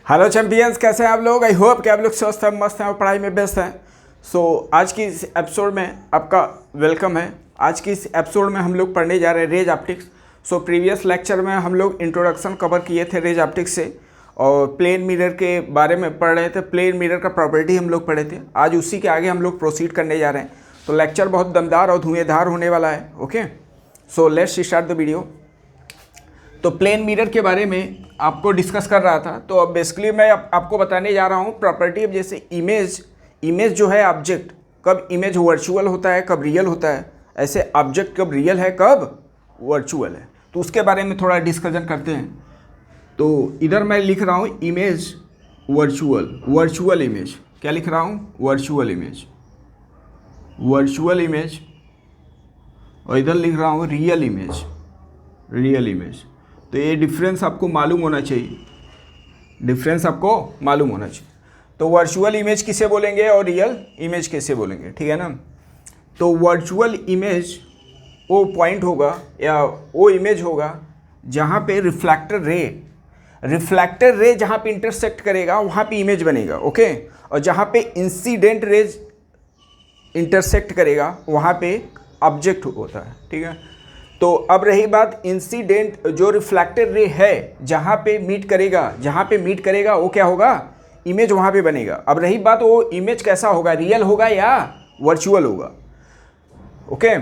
Hello champions, कैसे हैं आप लोग। आई होप कि आप लोग स्वस्थ हैं, मस्त हैं और पढ़ाई में व्यस्त हैं। आज की इस एपिसोड में आपका वेलकम है। आज की इस एपिसोड में हम लोग पढ़ने जा रहे हैं रेज ऑप्टिक्स। प्रीवियस लेक्चर में हम लोग इंट्रोडक्शन कवर किए थे रेज ऑप्टिक्स से और प्लेन मिरर के बारे में पढ़ रहे थे। प्लेन मिरर का प्रॉपर्टी हम लोग पढ़े थे। आज उसी के आगे हम लोग प्रोसीड करने जा रहे हैं। तो लेक्चर बहुत दमदार और धुएंधार होने वाला है। Okay, so let's start the video. तो प्लेन मिरर के बारे में आपको डिस्कस कर रहा था। तो अब बेसिकली मैं आपको बताने जा रहा हूँ प्रॉपर्टी। अब जैसे इमेज जो है ऑब्जेक्ट, कब इमेज वर्चुअल होता है, कब रियल होता है, ऐसे ऑब्जेक्ट कब रियल है, कब वर्चुअल है, तो उसके बारे में थोड़ा डिस्कशन करते हैं। तो इधर मैं लिख रहा हूँ इमेज वर्चुअल इमेज। क्या लिख रहा हूँ? Virtual image. और इधर लिख रहा हूँ रियल इमेज। तो ये डिफरेंस आपको मालूम होना चाहिए। तो वर्चुअल इमेज किसे बोलेंगे और रियल इमेज किसे बोलेंगे, ठीक है ना। तो वर्चुअल इमेज वो पॉइंट होगा या वो इमेज होगा जहाँ पे रिफ्लेक्टर रे जहाँ पे इंटरसेक्ट करेगा वहाँ पे इमेज बनेगा। ओके, और जहाँ पे इंसिडेंट रेज इंटरसेक्ट करेगा वहाँ पे ऑब्जेक्ट होता है, ठीक है। तो अब रही बात इंसिडेंट, जो रिफ्लेक्टेड रे है जहाँ पे मीट करेगा वो क्या होगा? इमेज वहाँ पे बनेगा। अब रही बात वो इमेज कैसा होगा, रियल होगा या वर्चुअल होगा। ओके,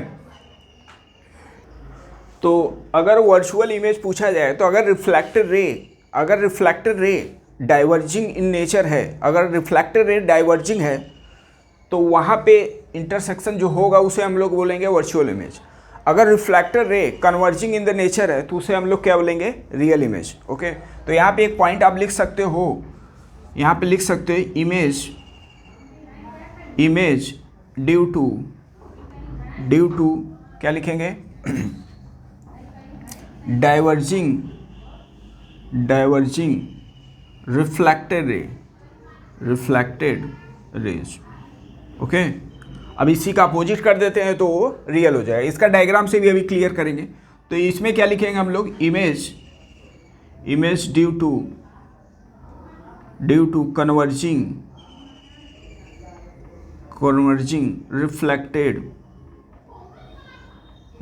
तो अगर वर्चुअल इमेज पूछा जाए तो अगर reflected ray diverging in nature है, अगर रिफ्लेक्टेड रे डाइवर्जिंग है तो वहाँ पे इंटरसेक्शन जो होगा उसे हम लोग बोलेंगे वर्चुअल इमेज। अगर रिफ्लेक्टर रे कन्वर्जिंग इन द नेचर है तो उसे हम लोग क्या बोलेंगे? Real image. ओके, तो यहाँ पे एक पॉइंट आप लिख सकते हो, यहाँ पे लिख सकते हो इमेज ड्यू टू क्या लिखेंगे? Diverging reflected raise. ओके, अब इसी का अपोजिट कर देते हैं तो वो रियल हो जाएगा। इसका डायग्राम से भी अभी क्लियर करेंगे। तो इसमें क्या लिखेंगे हम लोग? Image due to converging reflected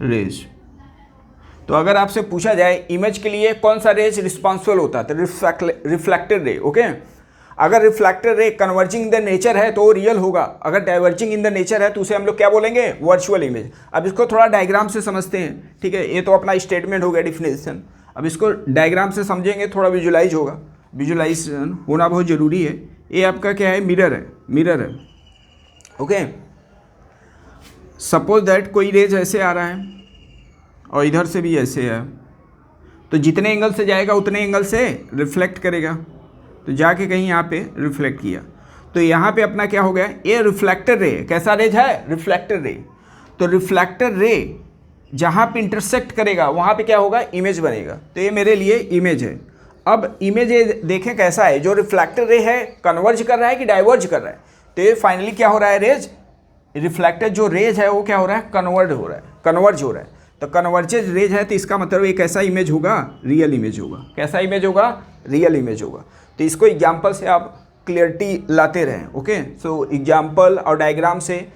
rays. तो अगर आपसे पूछा जाए इमेज के लिए कौन सा रेज रिस्पॉन्सिबल होता है तो रिफ्लेक्टेड रे। ओके, अगर reflected ray converging in the nature है तो वो रियल होगा, अगर डाइवर्जिंग इन द नेचर है तो उसे हम लोग क्या बोलेंगे? Virtual image. अब इसको थोड़ा डायग्राम से समझते हैं, ठीक है। ये तो अपना स्टेटमेंट हो गया, डिफिनेशन। अब इसको डायग्राम से समझेंगे, थोड़ा विजुलाइज होगा। विजुलाइजेशन होना बहुत ज़रूरी है। ये आपका क्या है? मिरर है। ओके, सपोज दैट कोई रेज ऐसे आ रहा है और इधर से भी ऐसे है, तो जितने एंगल से जाएगा उतने एंगल से रिफ्लेक्ट करेगा। तो जाके कहीं यहाँ पे रिफ्लेक्ट किया तो यहाँ पे अपना क्या हो गया? ये रिफ्लेक्टर रे कैसा रेज है? रिफ्लेक्टर रे। तो रिफ्लेक्टर रे जहाँ पे इंटरसेक्ट करेगा वहाँ पे क्या होगा? इमेज बनेगा। तो ये मेरे लिए इमेज है। अब इमेज ये देखें कैसा है, जो रिफ्लेक्टर रे है कन्वर्ज कर रहा है कि डाइवर्ज कर रहा है। तो ये फाइनली क्या हो रहा है? रेज रिफ्लेक्टेड जो रेज है वो क्या हो रहा है? कन्वर्ज हो रहा है। तो कन्वर्जेज रेज है तो इसका मतलब एक ऐसा इमेज होगा, रियल इमेज होगा। कैसा इमेज होगा? रियल इमेज होगा। तो इसको एग्जाम्पल से आप क्लियरिटी लाते रहें। ओके, सो एग्जाम्पल और डायग्राम से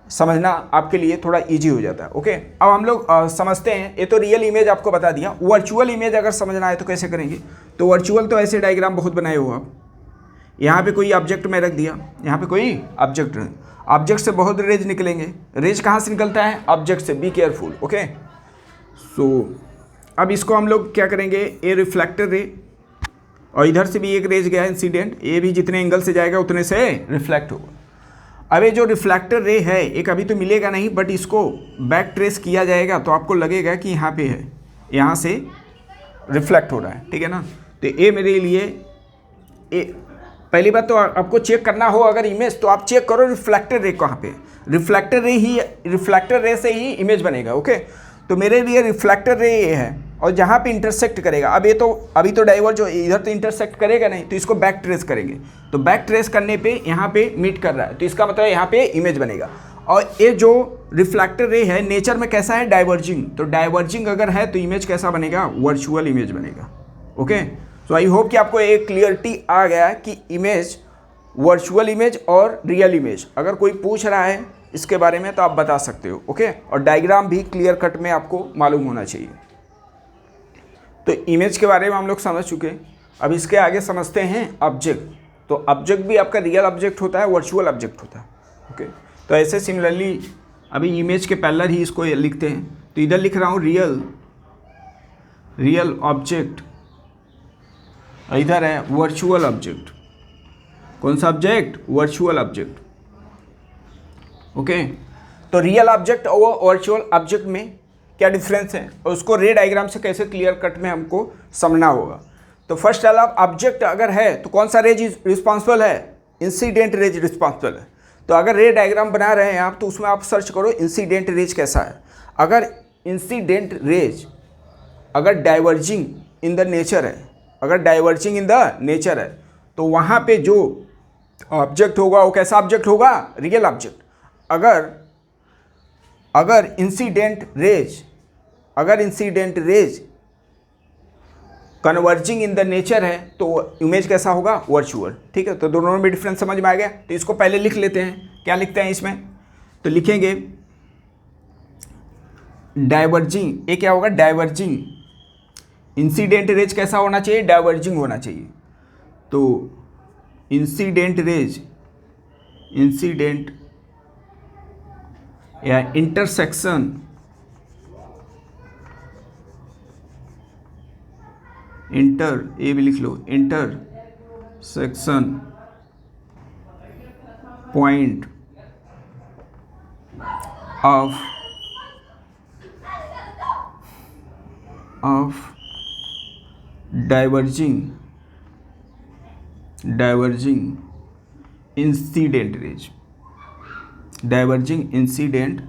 समझना आपके लिए थोड़ा इजी हो जाता है। ओके, अब हम लोग समझते हैं। ये तो रियल इमेज आपको बता दिया। वर्चुअल इमेज अगर समझना है तो कैसे करेंगे? तो वर्चुअल तो ऐसे डायग्राम बहुत बनाए हो आप। यहाँ पे कोई ऑब्जेक्ट मैं रख दिया, यहाँ पे कोई ऑब्जेक्ट से बहुत रेज निकलेंगे। रेज कहाँ से निकलता है? ऑब्जेक्ट से। Be careful. ओके, सो अब इसको हम लोग क्या करेंगे? ये रिफ्लेक्टर रे और इधर से भी एक रेज गया इंसिडेंट, ये भी जितने एंगल से जाएगा उतने से रिफ्लेक्ट होगा। अब ये जो रिफ्लेक्टर रे है एक अभी तो मिलेगा नहीं, बट इसको बैक ट्रेस किया जाएगा तो आपको लगेगा कि यहाँ पे है, यहाँ से रिफ्लेक्ट हो रहा है, ठीक है ना। तो ये मेरे लिए पहली बात तो आपको चेक करना हो अगर इमेज, तो आप चेक करो रिफ्लेक्टर रे कहाँ पे। रिफ्लेक्टर रे से ही इमेज बनेगा। ओके, तो मेरे लिए रिफ्लेक्टर रे ये है और जहाँ पे इंटरसेक्ट करेगा, अब ये तो अभी तो डाइवर्ज हो, इधर तो इंटरसेक्ट करेगा नहीं, तो इसको बैक ट्रेस करेंगे। तो बैक ट्रेस करने पे यहाँ पे मीट कर रहा है तो इसका मतलब यहाँ पे इमेज बनेगा। और ये जो रिफ्लेक्टर रे है नेचर में कैसा है? डाइवर्जिंग। तो डाइवर्जिंग अगर है तो इमेज कैसा बनेगा? वर्चुअल इमेज बनेगा। ओके, तो आई होप कि आपको एक क्लियरिटी आ गया कि इमेज, वर्चुअल इमेज और रियल इमेज, अगर कोई पूछ रहा है इसके बारे में तो आप बता सकते हो। ओके, और डायग्राम भी क्लियर कट में आपको मालूम होना चाहिए। तो इमेज के बारे में हम लोग समझ चुके। अब इसके आगे समझते हैं ऑब्जेक्ट। तो ऑब्जेक्ट भी आपका रियल ऑब्जेक्ट होता है, वर्चुअल ऑब्जेक्ट होता है। ओके, तो ऐसे सिमिलरली अभी इमेज के पैरेलल ही इसको लिखते हैं। तो इधर लिख रहा हूँ रियल ऑब्जेक्ट, इधर है वर्चुअल ऑब्जेक्ट। कौन सा ऑब्जेक्ट? Virtual object. ओके, तो रियल ऑब्जेक्ट और वर्चुअल ऑब्जेक्ट में क्या डिफरेंस है और उसको रे डायग्राम से कैसे क्लियर कट में हमको समझना होगा। तो फर्स्ट ऑब्जेक्ट अगर है तो कौन सा रेज रिस्पॉन्सिबल है? इंसिडेंट रेज रिस्पॉन्सिबल है। तो अगर रे डायग्राम बना रहे हैं आप तो उसमें आप सर्च करो इंसिडेंट रेज कैसा है। अगर इंसिडेंट रेज अगर डाइवर्जिंग इन द नेचर है, अगर डाइवर्जिंग इन द नेचर है तो वहाँ पे जो ऑब्जेक्ट होगा वो कैसा ऑब्जेक्ट होगा? Real object. अगर incident rays converging in the nature है तो इमेज कैसा होगा? वर्चुअल। ठीक है, तो दोनों में डिफरेंस समझ में आ गया। तो इसको पहले लिख लेते हैं। क्या लिखते हैं इसमें? तो लिखेंगे डाइवर्जिंग, ये क्या होगा? डाइवर्जिंग। इंसिडेंट रेज कैसा होना चाहिए? डाइवर्जिंग होना चाहिए। तो इंसिडेंट या इंटरसेक्शन ये भी लिख लो, intersection point of diverging incident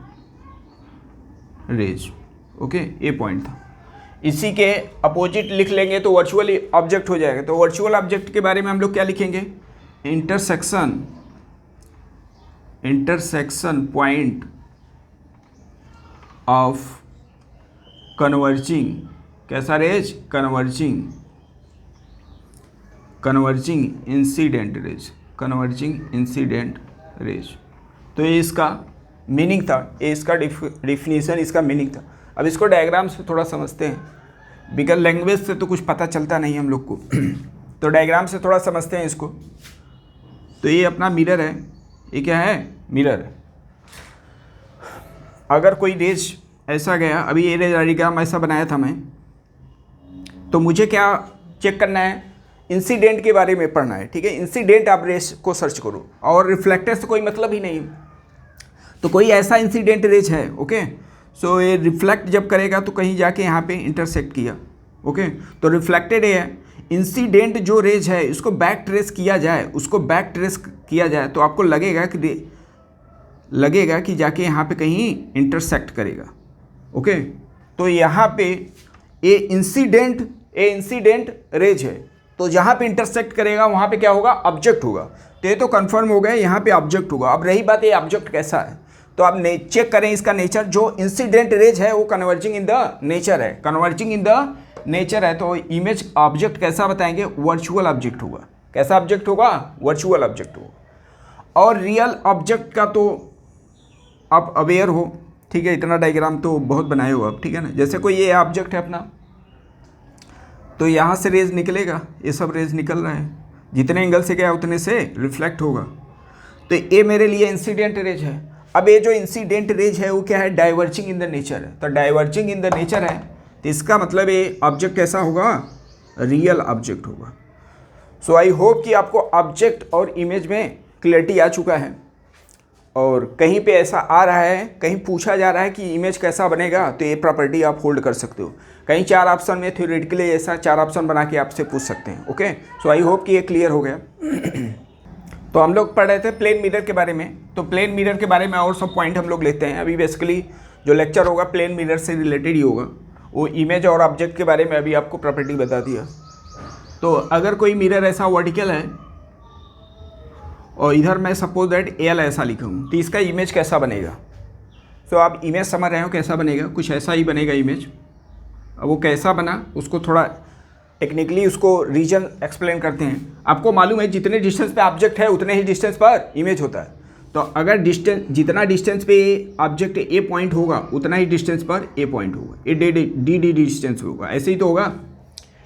rays. Okay, ये पॉइंट था। इसी के अपोजिट लिख लेंगे तो वर्चुअल ऑब्जेक्ट हो जाएगा। तो वर्चुअल ऑब्जेक्ट के बारे में हम लोग क्या लिखेंगे? इंटरसेक्शन पॉइंट ऑफ कन्वर्जिंग, कैसा रेज? Converging incident raise. तो ये इसका मीनिंग था, ये इसका डिफिनीशन, इसका मीनिंग था। अब इसको डायग्राम से थोड़ा समझते हैं, बिकॉज लैंग्वेज से तो कुछ पता चलता नहीं हम लोग को। तो डायग्राम से थोड़ा समझते हैं इसको। तो ये अपना मिरर है, ये क्या है? मिरर है। अगर कोई रेज ऐसा गया, अभी ये रेज डायग्राम ऐसा बनाया था मैं, तो मुझे क्या चेक करना है? इंसिडेंट के बारे में पढ़ना है। ठीक है, इंसिडेंट आप रेज को सर्च करो, और रिफ्लेक्टर से कोई मतलब ही नहीं। तो कोई ऐसा इंसिडेंट रेज है, ओके, सो ये रिफ्लेक्ट जब करेगा तो कहीं जाके यहाँ पे इंटरसेक्ट किया। ओके, तो रिफ्लेक्टेड है। इंसिडेंट जो रेज है उसको बैक ट्रेस किया जाए तो आपको लगेगा कि जाके यहाँ पे कहीं इंटरसेक्ट करेगा। ओके, तो यहाँ पे ये इंसिडेंट रेज है, तो जहाँ पे इंटरसेक्ट करेगा वहाँ पे क्या होगा? ऑब्जेक्ट होगा। तो ये तो कंफर्म हो गया, यहाँ पे ऑब्जेक्ट होगा। अब रही बात ये ऑब्जेक्ट कैसा है, तो आप चेक करें इसका नेचर। जो इंसिडेंट रेज है वो कन्वर्जिंग इन द नेचर है, तो इमेज ऑब्जेक्ट कैसा बताएंगे? वर्चुअल ऑब्जेक्ट होगा। कैसा ऑब्जेक्ट होगा? वर्चुअल ऑब्जेक्ट होगा। और रियल ऑब्जेक्ट का तो आप अवेयर हो, ठीक है, इतना डायग्राम तो बहुत बनाए हो आप, ठीक है ना। जैसे कोई ये ऑब्जेक्ट है अपना, तो यहाँ से रेज निकलेगा, ये सब रेज निकल रहा है, जितने एंगल से गया उतने से रिफ्लेक्ट होगा। तो ये मेरे लिए इंसिडेंट रेज है। अब ये जो इंसिडेंट रेज है वो क्या है? डाइवर्जिंग इन द नेचर है। तो डाइवर्जिंग इन द नेचर है तो इसका मतलब ये ऑब्जेक्ट कैसा होगा? रियल ऑब्जेक्ट होगा। सो आई होप कि आपको ऑब्जेक्ट और इमेज में क्लैरिटी आ चुका है। और कहीं पे ऐसा आ रहा है, कहीं पूछा जा रहा है कि इमेज कैसा बनेगा, तो ये प्रॉपर्टी आप होल्ड कर सकते हो। कहीं 4 ऑप्शन में थ्योरेटिकली ऐसा 4 ऑप्शन बना के आपसे पूछ सकते हैं। ओके, सो आई होप कि ये क्लियर हो गया। तो हम लोग पढ़ रहे थे प्लेन मिरर के बारे में। तो प्लेन मिरर के बारे में और सब पॉइंट हम लोग लेते हैं। अभी बेसिकली जो लेक्चर होगा प्लेन मिरर से रिलेटेड ही होगा। वो इमेज और ऑब्जेक्ट के बारे में अभी आपको प्रॉपर्टी बता दिया। तो अगर कोई मिरर ऐसा वर्टिकल है और इधर मैं सपोज दैट एल ऐसा लिखूँ, तो इसका इमेज कैसा बनेगा? तो आप इमेज समझ रहे हो कैसा बनेगा? कुछ ऐसा ही बनेगा इमेज। अब वो कैसा बना उसको थोड़ा टेक्निकली उसको रीजन एक्सप्लेन करते हैं। आपको मालूम है जितने डिस्टेंस पे ऑब्जेक्ट है उतने ही डिस्टेंस पर इमेज होता है। तो अगर डिस्टेंस जितना डिस्टेंस पे ऑब्जेक्ट ए पॉइंट होगा उतना ही डिस्टेंस पर ए पॉइंट होगा, ए डी डिस्टेंस होगा। ऐसे ही तो होगा।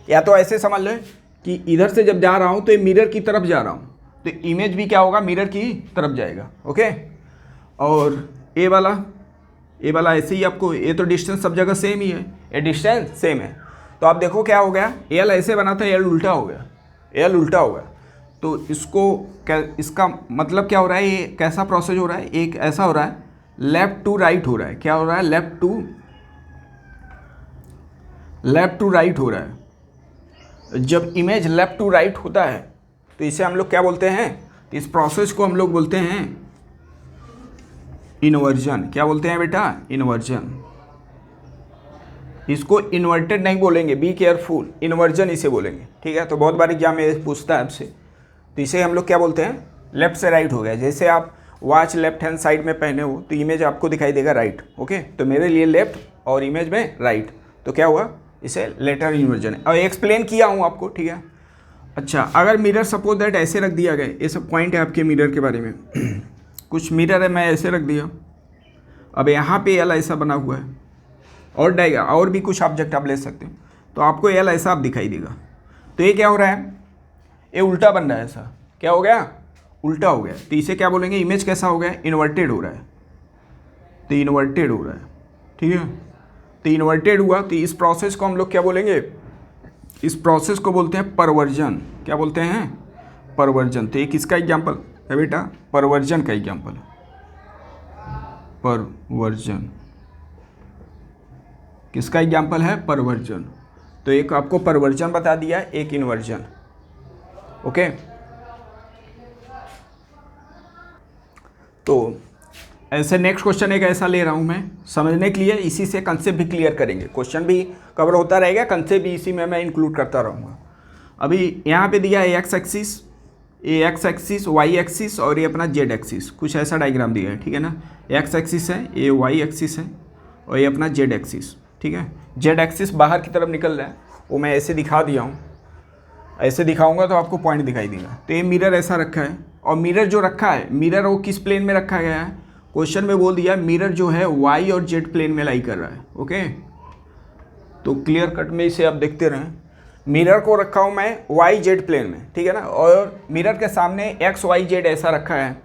या तो ऐसे समझ लो कि इधर से जब जा रहा हूँ तो ये मिरर की तरफ जा रहा हूँ, तो इमेज भी क्या होगा, मिरर की तरफ जाएगा। ओके। और ए वाला ऐसे ही आपको, ये तो डिस्टेंस सब जगह सेम ही है, ये डिस्टेंस सेम है। तो आप देखो क्या हो गया, एल ऐसे बना था, एल उल्टा हो गया, एल उल्टा हो गया। तो इसको क्या, इसका मतलब क्या हो रहा है, ये कैसा प्रोसेस हो रहा है, एक ऐसा हो रहा है लेफ्ट टू राइट हो रहा है। क्या हो रहा है, लेफ्ट टू राइट हो रहा है। जब इमेज लेफ्ट टू राइट होता है तो इसे हम लोग क्या बोलते हैं, इस प्रोसेस को हम लोग बोलते हैं इन्वर्जन। क्या बोलते हैं बेटा, इन्वर्जन। इसको इन्वर्टेड नहीं बोलेंगे, बी केयरफुल, इन्वर्जन इसे बोलेंगे। ठीक है। तो बहुत बार एग्जाम में पूछता है आपसे, तो इसे हम लोग क्या बोलते हैं, लेफ्ट से राइट हो गया। जैसे आप वॉच लेफ्ट हैंड साइड में पहने हो तो इमेज आपको दिखाई देगा राइट। ओके। तो मेरे लिए लेफ्ट और इमेज में राइट, तो क्या हुआ, इसे लेटर इन्वर्जन है। और एक्सप्लेन किया हूँ आपको। ठीक है। अच्छा, अगर मिरर सपोज दैट ऐसे रख दिया गया, ये सब पॉइंट है आपके मिरर के बारे में कुछ मिरर है, मैं ऐसे रख दिया, अब यहाँ पे एल ऐसा बना हुआ है, और भी कुछ ऑब्जेक्ट आप ले सकते हो, तो आपको एल ऐसा आप दिखाई देगा। तो ये क्या हो रहा है, ये उल्टा बन रहा है, ऐसा क्या हो गया, उल्टा हो गया। तो इसे क्या बोलेंगे, इमेज कैसा हो गया, इन्वर्टेड हो रहा है। तो इन्वर्टेड हो रहा है। ठीक है। तो इन्वर्टेड हुआ, तो इस प्रोसेस को हम लोग क्या बोलेंगे, इस प्रोसेस को बोलते हैं परवर्जन। क्या बोलते हैं, परवर्जन। तो ये किसका एग्जाम्पल है बेटा, परवर्जन का एग्जाम्पल है, परवर्जन किसका एग्जाम्पल है, परवर्जन। तो एक आपको परवर्जन बता दिया, एक इन्वर्जन। ओके। तो ऐसे नेक्स्ट क्वेश्चन एक ऐसा ले रहा हूं मैं समझने के लिए, इसी से कंसेप्ट भी क्लियर करेंगे, क्वेश्चन भी कवर होता रहेगा, कंसेप्ट भी इसी में मैं इंक्लूड करता रहूँगा। अभी यहाँ पे दिया है एक्स एक्सिस, ये एक्स एक्सिस, वाई एक्सिस और ये अपना जेड एक्सिस, कुछ ऐसा डायग्राम दिया है। ठीक है ना। एक्स एक्सिस है, ये वाई एक्सिस है और ये अपना जेड एक्सिस। ठीक है। जेड एक्सिस बाहर की तरफ निकल रहा है, वो मैं ऐसे दिखा दिया हूँ, ऐसे दिखाऊंगा तो आपको पॉइंट दिखाई देगा। तो ये मिरर ऐसा रखा है, और मिरर जो रखा है, मिरर वो किस प्लेन में रखा गया है, क्वेश्चन में बोल दिया मिरर जो है वाई और जेड प्लेन में लाई कर रहा है। ओके। तो क्लियर कट में इसे आप देखते रहें, मिरर को रखा हूँ मैं वाई जेड प्लेन में। ठीक है ना। और मिरर के सामने एक्स वाई जेड ऐसा रखा है।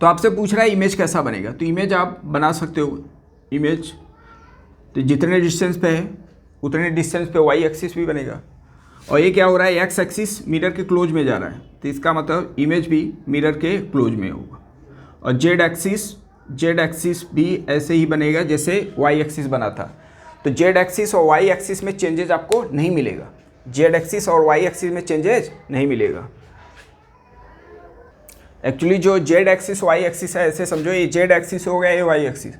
तो आपसे पूछ रहा है इमेज कैसा बनेगा, तो इमेज आप बना सकते हो, इमेज तो जितने डिस्टेंस पे है उतने डिस्टेंस पे वाई एक्सिस भी बनेगा। और ये क्या हो रहा है, एक्स एक्सिस मिरर के क्लोज में जा रहा है, तो इसका मतलब इमेज भी मिरर के क्लोज में होगा। और जेड एक्सिस भी ऐसे ही बनेगा जैसे वाई एक्सिस बना था। तो जेड एक्सिस और वाई एक्सिस में चेंजेस आपको नहीं मिलेगा, जेड एक्सिस और वाई एक्सिस में चेंजेस नहीं मिलेगा। एक्चुअली जो जेड एक्सिस वाई एक्सिस है, ऐसे समझो ये जेड एक्सिस हो गया, ये वाई एक्सिस,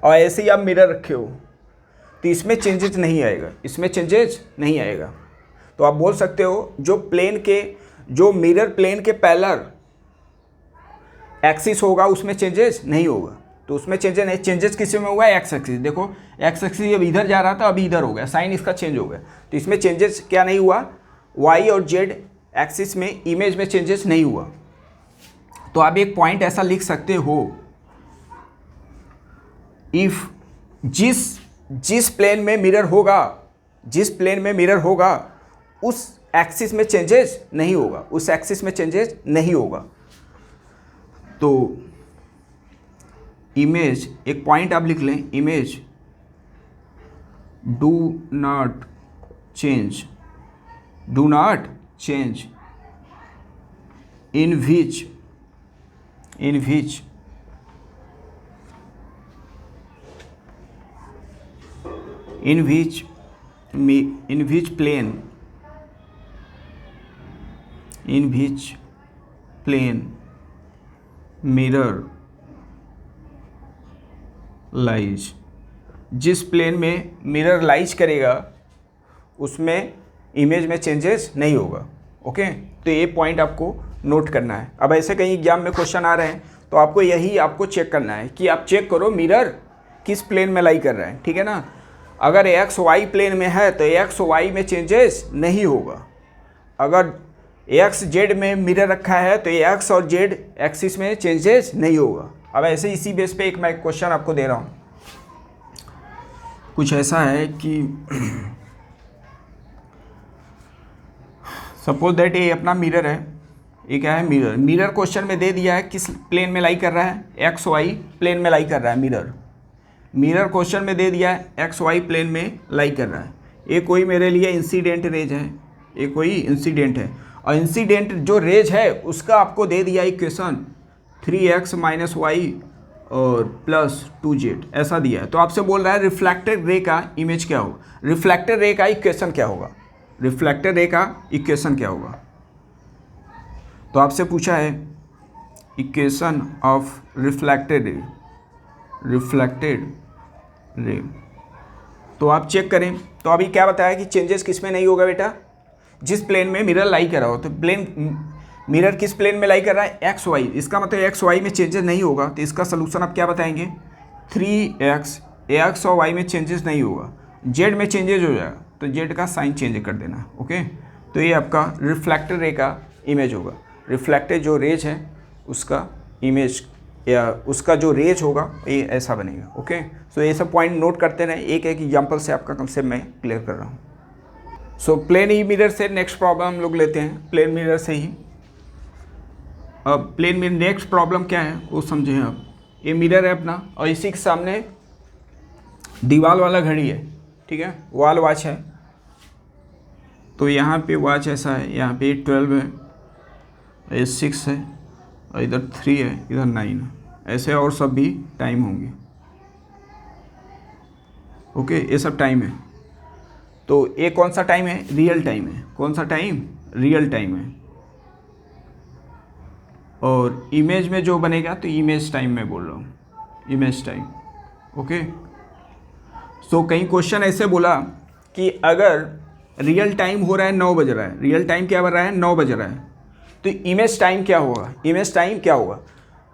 और ऐसे ही आप मिरर रखे हो तो इसमें चेंजेस नहीं आएगा, इसमें चेंजेस नहीं आएगा। तो आप बोल सकते हो जो मिरर प्लेन के पैरेलल एक्सिस होगा उसमें चेंजेस नहीं होगा। तो उसमें चेंजेस किस में हुआ है, एक्स एक्सिस। देखो एक्स एक्सिस जब इधर जा रहा था अभी इधर हो गया, साइन इसका चेंज हो गया। तो इसमें चेंजेस क्या नहीं हुआ, वाई और जेड एक्सिस में इमेज में चेंजेस नहीं हुआ। तो आप एक पॉइंट ऐसा लिख सकते हो, इफ जिस प्लेन में मिरर होगा उस एक्सिस में चेंजेस नहीं होगा, उस एक्सिस में चेंजेस नहीं होगा। तो इमेज, एक पॉइंट आप लिख लें, image do not change in which plane mirror lies। जिस प्लेन में मिरर लाइज करेगा उसमें इमेज में चेंजेस नहीं होगा। ओके। तो ये पॉइंट आपको नोट करना है। अब ऐसे कहीं एग्जाम में क्वेश्चन आ रहे हैं तो आपको चेक करना है कि आप चेक करो मिरर किस प्लेन में लाई कर रहा है। ठीक है ना। अगर एक्स वाई प्लेन में है तो एक्स वाई में चेंजेस नहीं होगा। अगर एक्स जेड में मिरर रखा है तो एक्स और जेड एक्सिस में चेंजेस नहीं होगा। अब ऐसे इसी बेस पे एक मैं क्वेश्चन आपको दे रहा हूँ। कुछ ऐसा है कि सपोज दैट ये अपना मिरर है, ये क्या है मिरर। मिरर क्वेश्चन में दे दिया है किस प्लेन में लाई कर रहा है, एक्स वाई प्लेन में लाई कर रहा है मिरर। मिरर क्वेश्चन में दे दिया है एक्स वाई प्लेन में लाई कर रहा है। ये कोई मेरे लिए इंसिडेंट रेज है, ये कोई इंसिडेंट है, और इंसिडेंट जो रेज है उसका आपको दे दिया इक्वेशन 3x माइनस वाई और प्लस 2z ऐसा दिया है। तो आपसे बोल रहा है रिफ्लेक्टेड रे का इमेज क्या होगा, रिफ्लेक्टेड रे का इक्वेशन क्या होगा, रिफ्लेक्टेड रे का इक्वेशन क्या होगा। तो आपसे पूछा है equation of reflected ray, reflected ray. तो आप चेक करें। तो अभी क्या बताया कि चेंजेस किस में नहीं होगा बेटा, जिस प्लेन में मिरर लाई कर रहा हो। तो प्लेन मिरर किस प्लेन में लाई कर रहा है, एक्स वाई। इसका मतलब एक्स वाई में चेंजेस नहीं होगा। तो इसका सलूशन आप क्या बताएंगे, 3x, एक्स और वाई में चेंजेस नहीं होगा, जेड में चेंजेस हो जाएगा, तो जेड का साइन चेंज कर देना। ओके, तो ये आपका रिफ्लेक्टेड रे का इमेज होगा। रिफ्लेक्टेड जो रेज है उसका इमेज या उसका जो रेज होगा ये ऐसा बनेगा। ओके, सो ये सब पॉइंट नोट करते रहें, एक एक एग्जाम्पल से आपका कंसेप्ट मैं क्लियर कर रहा हूँ। सो प्लेन ई मिरर से नेक्स्ट प्रॉब्लम हम लोग लेते हैं, प्लेन मिरर से ही। अब प्लेन मिरर नेक्स्ट प्रॉब्लम क्या है वो समझें आप। ये मिरर है अपना और इसी के सामने दीवार वाला घड़ी है, ठीक है, वॉल वॉच है। तो यहाँ पे वॉच ऐसा है, यहाँ पे 12 है, ये 6 है, और इधर 3 है, इधर 9 है, ऐसे और सब भी टाइम होंगे। ओके, ये सब टाइम है। तो ये कौन सा टाइम है, रियल टाइम है। कौन सा टाइम, रियल टाइम है। और इमेज में जो बनेगा तो इमेज टाइम में बोल रहा हूँ, इमेज टाइम। ओके, सो कहीं क्वेश्चन ऐसे बोला कि अगर रियल टाइम हो रहा है 9 बज रहा है, रियल टाइम क्या बज रहा है 9 बज रहा है, तो इमेज टाइम क्या होगा, इमेज टाइम क्या होगा।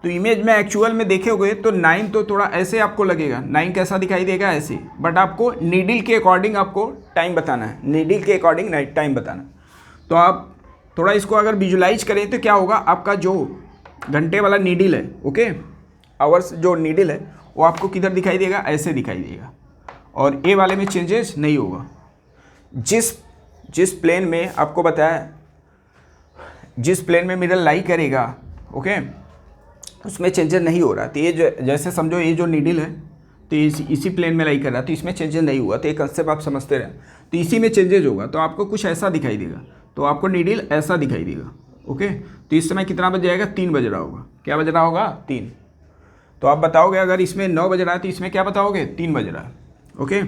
तो इमेज में एक्चुअल में देखोगे तो 9 तो थोड़ा ऐसे आपको लगेगा, 9 कैसा दिखाई देगा ऐसे, बट आपको नीडल के अकॉर्डिंग आपको टाइम बताना है, नीडल के अकॉर्डिंग टाइम बताना। तो आप थोड़ा इसको अगर विजुलाइज करें तो क्या होगा, आपका जो घंटे वाला नीडल है, ओके, आवर्स जो नीडल है वो आपको किधर दिखाई देगा, ऐसे दिखाई देगा, और ए वाले में चेंजेस नहीं होगा। जिस प्लेन में आपको बताया, जिस प्लेन में मिरर लाई करेगा, ओके, उसमें चेंजेस नहीं हो रहा। तो ये जैसे समझो ये जो नीडल है तो इसी प्लेन में लाई कर रहा है, तो इसमें चेंजेस नहीं हुआ। तो ये कंसेप्ट आप समझते रहे, तो इसी में चेंजेस होगा। तो आपको कुछ ऐसा दिखाई देगा, तो आपको नीडल ऐसा दिखाई देगा। ओके, तो इस समय कितना बज जाएगा, 3 बज रहा होगा। क्या बज रहा होगा, 3। तो आप बताओगे अगर इसमें 9 बज रहा है तो इसमें क्या बताओगे, 3 बज रहा है। ओके,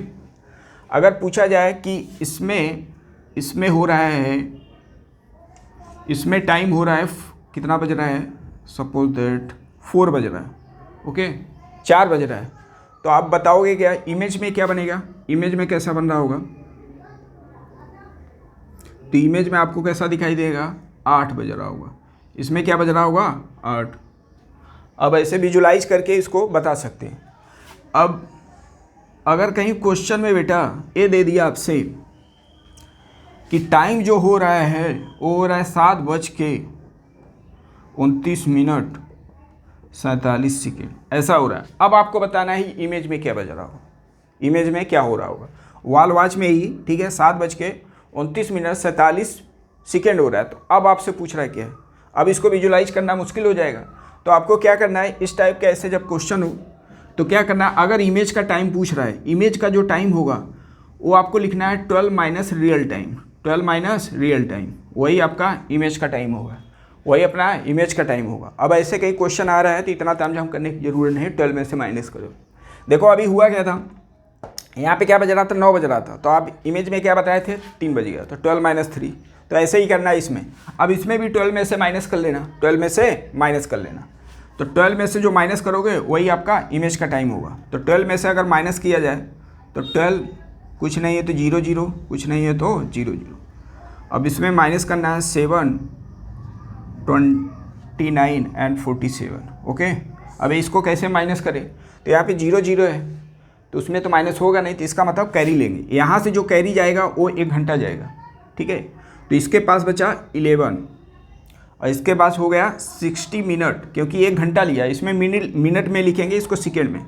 अगर पूछा जाए कि इसमें हो रहा है, इसमें टाइम हो रहा है कितना बज रहा है, सपोज दैट 4 बज रहा है, ओके, 4 बज रहा है, तो आप बताओगे क्या इमेज में क्या बनेगा, इमेज में कैसा बन रहा होगा। तो इमेज में आपको कैसा दिखाई देगा, 8 बज रहा होगा। इसमें क्या बज रहा होगा, 8। अब ऐसे विजुलाइज करके इसको बता सकते हैं। अब अगर कहीं क्वेश्चन में बेटा ये दे दिया आपसे कि टाइम जो हो रहा है वो हो रहा है 7:29:47, ऐसा हो रहा है। अब आपको बताना है इमेज में क्या बज रहा होगा, इमेज में क्या हो रहा होगा। वॉल वॉच में ही, ठीक है, 7:29:47 हो रहा है। तो अब आपसे पूछ रहा है क्या है, अब इसको विजुलाइज करना मुश्किल हो जाएगा। तो आपको क्या करना है, इस टाइप का ऐसे जब क्वेश्चन हो तो क्या करना है, अगर इमेज का टाइम पूछ रहा है, इमेज का जो टाइम होगा वो आपको लिखना है 12 minus real time, 12 minus real time, वही आपका इमेज का टाइम होगा, वही अपना इमेज का टाइम होगा। अब ऐसे कई क्वेश्चन आ रहा है तो इतना तामझाम करने की जरूरत नहीं, 12 में से माइनस करो। देखो अभी हुआ क्या था, यहाँ पे क्या बज रहा था, 9 बज रहा था, तो आप इमेज में क्या बताए थे, 3 बज गया, तो 12 माइनस 3। तो ऐसे ही करना है इसमें। अब इसमें भी 12 में से माइनस कर लेना, 12 में से माइनस कर लेना। तो 12 में से जो माइनस करोगे वही आपका इमेज का टाइम होगा। तो 12 में से अगर माइनस किया जाए तो 12 कुछ नहीं है तो 0 0, कुछ नहीं है तो 0 0। अब इसमें माइनस करना है 7, 29 एंड 47। ओके, अब इसको कैसे माइनस करें, तो यहाँ पे 0 0 है, तो उसमें तो माइनस होगा नहीं, तो इसका मतलब कैरी लेंगे। यहाँ से जो कैरी जाएगा वो 1 घंटा जाएगा, ठीक है। तो इसके पास बचा 11 और इसके पास हो गया 60 मिनट, क्योंकि 1 घंटा लिया, इसमें मिनट में लिखेंगे, इसको सेकेंड में।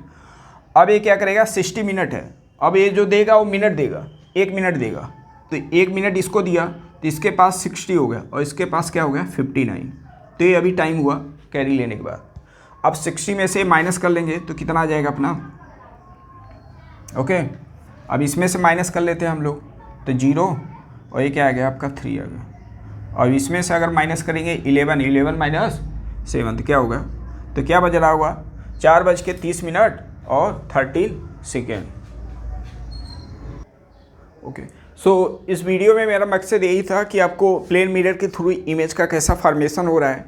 अब ये क्या करेगा, 60 मिनट है, अब ये जो देगा वो मिनट देगा, 1 मिनट देगा, तो 1 मिनट इसको दिया तो इसके पास 60 हो गया और इसके पास क्या हो गया 59। तो ये अभी टाइम हुआ कैरी लेने के बाद। अब 60 में से माइनस कर लेंगे तो कितना आ जाएगा अपना, ओके। अब इसमें से माइनस कर लेते हैं हम लोग, तो 0 और ये क्या आ गया आपका 3 आ गया। और इसमें से अगर माइनस करेंगे 11 माइनस 7 तो क्या होगा, तो क्या बज रहा होगा 4:30 और 13 सेकेंड। ओके, सो इस वीडियो में मेरा मकसद यही था कि आपको प्लेन मिरर के थ्रू इमेज का कैसा फॉर्मेशन हो रहा है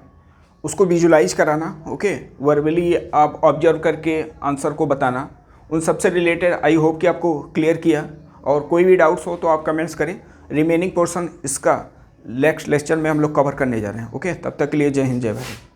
उसको विजुलाइज कराना, ओके। वर्बली आप ऑब्जर्व करके आंसर को बताना, उन सबसे रिलेटेड आई होप कि आपको क्लियर किया। और कोई भी डाउट्स हो तो आप कमेंट्स करें। रिमेनिंग पोर्शन इसका नेक्स्ट लेक्चर में हम लोग कवर करने जा रहे हैं, ओके। तब तक के लिए जय हिंद जय भारत।